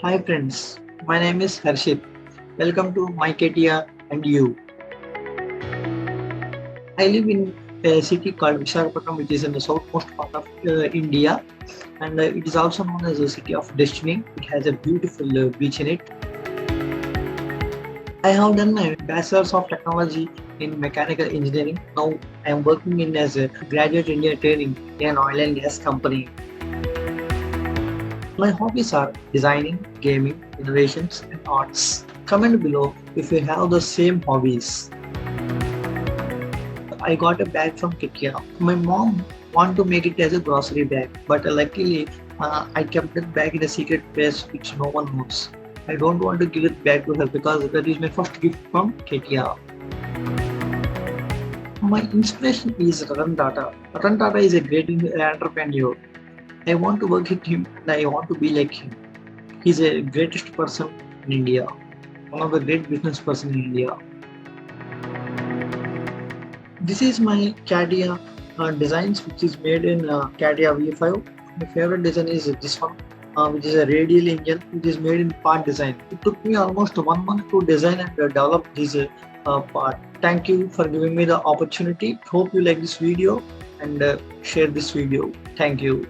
Hi friends, my name is Harshit. Welcome to my CATIA and You. I live in a city called Visakhapatnam, which is in the southmost part of India, and it is also known as the city of destiny. It has a beautiful beach in it. I have done my bachelor's of technology in mechanical engineering. Now I am working in as a graduate engineer training in an oil and gas company. My hobbies are designing, gaming, innovations, and arts. Comment below if you have the same hobbies. I got a bag from CATIA. My mom wanted to make it as a grocery bag, but luckily I kept that bag in a secret place which no one knows. I don't want to give it back to her because that is my first gift from CATIA. My inspiration is Ratan Tata. Ratan Tata is a great entrepreneur. I want to work with him and I want to be like him. He's a greatest person in India, one of the great business person in India. This is my CATIA designs, which is made in CATIA V5. My favorite design is this one, which is a radial engine, which is made in part design. It took me almost 1 month to design and develop this part. Thank you for giving me the opportunity. Hope you like this video and share this video. Thank you.